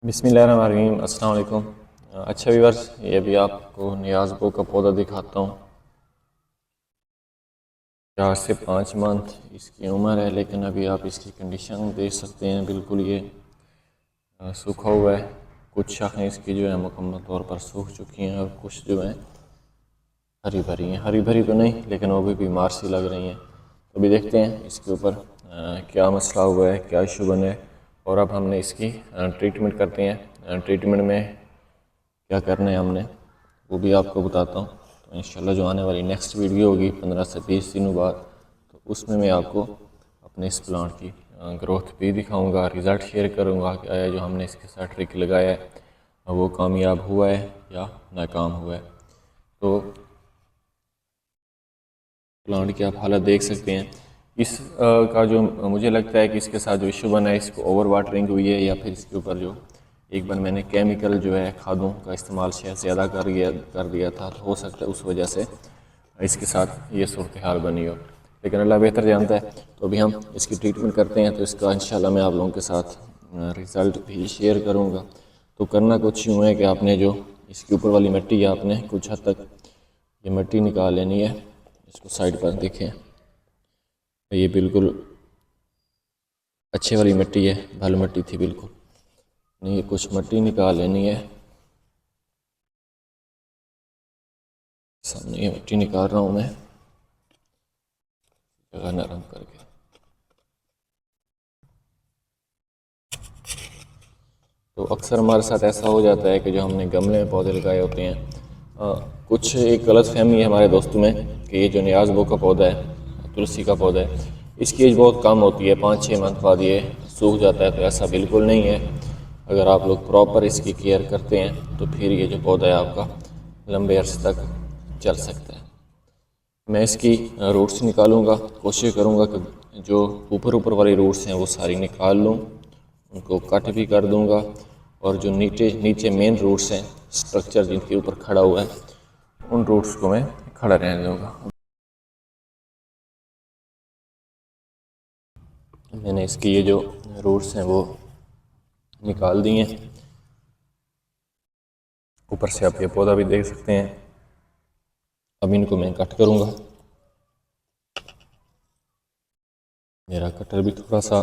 बिस्मिल्लाहिर्रहमानिर्रहीम। अस्सलाम वालेकुम। अच्छा व्यूअर्स, ये भी आपको नियाज़बो का पौधा दिखाता हूँ। 4 से 5 मंथ इसकी उम्र है, लेकिन अभी आप इसकी कंडीशन देख सकते हैं। बिल्कुल ये सूखा हुआ है। कुछ शाखें इसकी जो है मुकम्मल तौर पर सूख चुकी हैं और कुछ जो हैं हरी भरी हैं। हरी भरी तो नहीं, लेकिन वो भी बीमार सी लग रही हैं। तो अभी देखते हैं इसके ऊपर क्या मसला हुआ है, क्या इशू बने, और अब हमने इसकी ट्रीटमेंट करते हैं। ट्रीटमेंट में क्या करना है हमने वो भी आपको बताता हूँ। तो इंशाल्लाह जो आने वाली नेक्स्ट वीडियो होगी 15 से 20 दिनों बाद, तो उसमें मैं आपको अपने इस प्लांट की ग्रोथ भी दिखाऊंगा, रिज़ल्ट शेयर करूंगा कि आया जो हमने इसके साथ ट्रिक लगाया है वो कामयाब हुआ है या नाकाम हुआ है। तो प्लांट की आप हालत देख सकते हैं। इस का जो मुझे लगता है कि इसके साथ जो इशू बना है, इसको ओवर वाटरिंग हुई है, या फिर इसके ऊपर जो एक बार मैंने केमिकल जो है खादों का इस्तेमाल शायद ज़्यादा कर दिया था, तो हो सकता है उस वजह से इसके साथ ये सूरत हाल बनी हो। लेकिन अल्लाह बेहतर जानता है। तो अभी हम इसकी ट्रीटमेंट करते हैं, तो इसका इंशाल्लाह मैं आप लोगों के साथ रिज़ल्ट भी शेयर करूँगा। तो करना कुछ यूँ है कि आपने जो इसके ऊपर वाली मिट्टी है, आपने कुछ हद तक ये मिट्टी निकाल लेनी है। इसको साइड पर देखें, ये बिल्कुल अच्छे वाली मिट्टी है, भल मिट्टी थी बिल्कुल नहीं। ये कुछ मिट्टी निकाल लेनी है। सामने ये मिट्टी निकाल रहा हूँ मैं, जगह नरम करके। तो अक्सर हमारे साथ ऐसा हो जाता है कि जो हमने गमले में पौधे लगाए होते हैं, कुछ एक गलत फहमी है हमारे दोस्तों में कि ये जो नियाज़बो का पौधा है, तुलसी का पौधा है, इसकी एज बहुत कम होती है, 5-6 मंथ बाद ये सूख जाता है। तो ऐसा बिल्कुल नहीं है। अगर आप लोग प्रॉपर इसकी केयर करते हैं तो फिर ये जो पौधा है आपका लंबे अरसे तक चल सकता है। मैं इसकी रूट्स निकालूंगा, कोशिश करूंगा कि जो ऊपर ऊपर वाली रूट्स हैं वो सारी निकाल लूँ, उनको कट भी कर दूंगा, और जो नीचे नीचे मेन रूट्स हैं, स्ट्रक्चर जिनके ऊपर खड़ा हुआ है, उन रूट्स को मैं खड़ा रहने दूंगा। मैंने इसकी ये जो रूट्स हैं वो निकाल दिए हैं। ऊपर से आप ये पौधा भी देख सकते हैं। अब इनको मैं कट करूंगा। मेरा कटर भी थोड़ा सा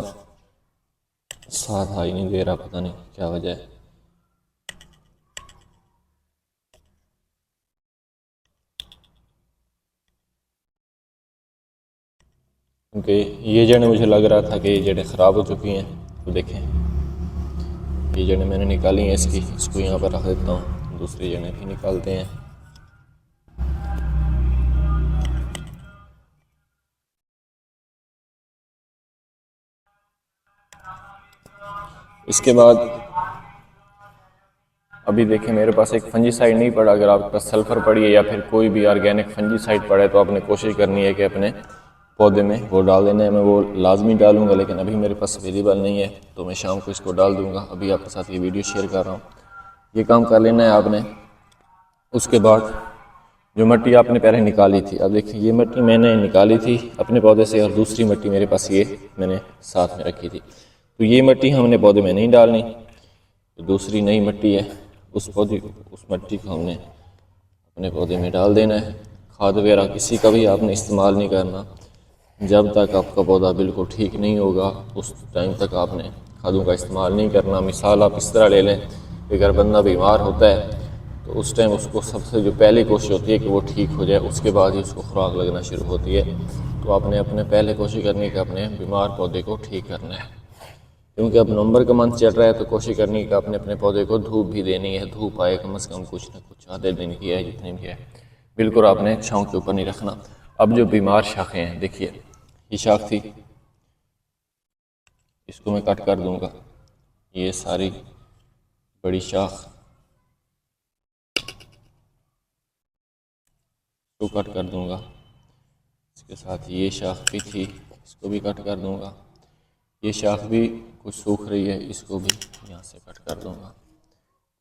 साथ हाई नहीं दे रहा, पता नहीं क्या वजह है। क्योंकि ये जड़ें मुझे लग रहा था कि ये जड़ें ख़राब हो चुकी हैं। तो देखें, ये जड़ें मैंने निकाली हैं इसको यहाँ पर रख देता हूँ, दूसरी जड़ें भी निकालते हैं। इसके बाद अभी देखें, मेरे पास एक फंजीसाइड नहीं पड़ा। अगर आपके पास सल्फ़र पड़ी है या फिर कोई भी ऑर्गेनिक फंजीसाइड पड़ा है, तो आपने कोशिश करनी है कि अपने पौधे में वो डाल देना है। मैं वो लाजमी डालूंगा, लेकिन अभी मेरे पास अवेलेबल नहीं है, तो मैं शाम को इसको डाल दूंगा। अभी आपके साथ ये वीडियो शेयर कर रहा हूँ। ये काम कर लेना है आपने। उसके बाद जो मिट्टी आपने पहले निकाली थी, अब देखिए ये मिट्टी मैंने निकाली थी अपने पौधे से, और दूसरी मिट्टी मेरे पास ये मैंने साथ में रखी थी। तो ये मिट्टी हमने पौधे में नहीं डालनी। तो दूसरी नई मिट्टी है, उस मिट्टी को हमने अपने पौधे में डाल देना है। खाद वगैरह किसी का भी आपने इस्तेमाल नहीं करना। जब तक आपका पौधा बिल्कुल ठीक नहीं होगा, उस टाइम तक आपने खादों का इस्तेमाल नहीं करना। मिसाल आप इस तरह ले लें कि अगर बंदा बीमार होता है, तो उस टाइम उसको सबसे जो पहली कोशिश होती है कि वो ठीक हो जाए, उसके बाद ही उसको खुराक लगना शुरू होती है। तो आपने अपने पहले कोशिश करनी है कि अपने बीमार पौधे को ठीक करना है। क्योंकि अब नवंबर का मंथ चल रहा है, तो कोशिश करनी है कि आपने अपने पौधे को धूप भी देनी है। धूप आए कम से कम कुछ ना कुछ, आधे दिन की है जितनी भी है, बिल्कुल आपने छाँव के ऊपर नहीं रखना। अब जो बीमार शाखें हैं, देखिए ये शाख थी, इसको मैं कट कर दूंगा। ये सारी बड़ी शाख को कट कर दूंगा। इसके साथ ये शाख भी थी, इसको भी कट कर दूंगा। ये शाख भी कुछ सूख रही है, इसको भी यहाँ से कट कर दूंगा।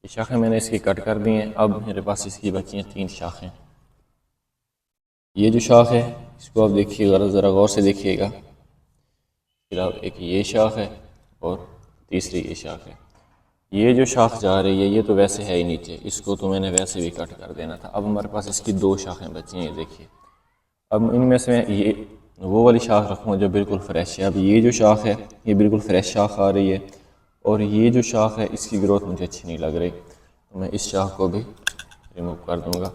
ये शाखें मैंने इसकी कट कर दी हैं। अब मेरे पास इसकी बची हैं 3 शाखें। ये जो शाख है, इसको आप देखिएगा, ज़रा गौर से देखिएगा। फिर अब एक ये शाख है और तीसरी ये शाख है। ये जो शाख जा रही है ये तो वैसे है ही नीचे, इसको तो मैंने वैसे भी कट कर देना था। अब हमारे पास इसकी 2 शाखें बची हैं, देखिए। अब इनमें से मैं ये वो वाली शाख रखूँगा जो बिल्कुल फ्रेश है। अब ये जो शाख है ये बिल्कुल फ्रेश शाख आ रही है, और ये जो शाख है इसकी ग्रोथ मुझे अच्छी नहीं लग रही, तो मैं इस शाख को भी रिमूव कर दूँगा।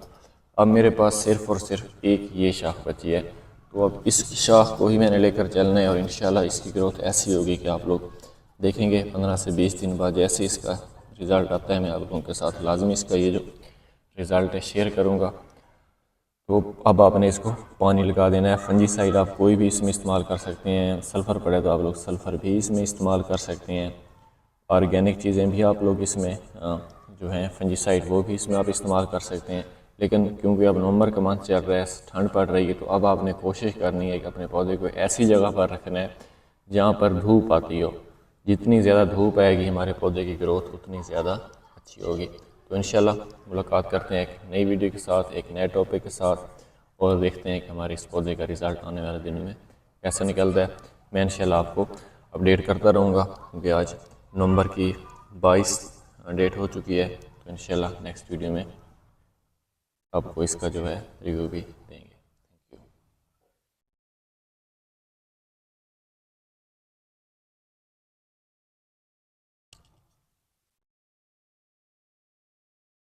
अब मेरे पास सिर्फ़ और सिर्फ एक ये शाख बची है, तो अब इस शाख को ही मैंने लेकर चलना है, और इंशाल्लाह इसकी ग्रोथ ऐसी होगी कि आप लोग देखेंगे 15 से 20 दिन बाद जैसे इसका रिज़ल्ट आता है मैं आप लोगों के साथ लाजमी इसका ये जो रिज़ल्ट है शेयर करूँगा। तो अब आपने इसको पानी लगा देना है। फंजीसाइड आप कोई भी इसमें इस्तेमाल कर सकते हैं, सल्फ़र पड़े तो आप लोग सल्फ़र भी इसमें इस्तेमाल कर सकते हैं। ऑर्गेनिक चीज़ें भी आप लोग इसमें जो हैं फंजीसाइड वो भी इसमें आप इस्तेमाल कर सकते हैं। लेकिन क्योंकि अब नवंबर का मंथ चल रहा है, ठंड पड़ रही है, तो अब आपने कोशिश करनी है कि अपने पौधे को ऐसी जगह पर रखना है जहाँ पर धूप आती हो। जितनी ज़्यादा धूप आएगी हमारे पौधे की ग्रोथ उतनी ज़्यादा अच्छी होगी। तो इंशाल्लाह मुलाकात करते हैं एक नई वीडियो के साथ, एक नए टॉपिक के साथ, और देखते हैं कि हमारे इस पौधे का रिज़ल्ट आने वाले दिनों में कैसा निकलता है। मैं इंशाल्लाह आपको अपडेट करता रहूँगा, क्योंकि आज नवंबर की 22 डेट हो चुकी है। तो इंशाल्लाह नेक्स्ट वीडियो में आपको इसका जो है रिव्यू भी देंगे।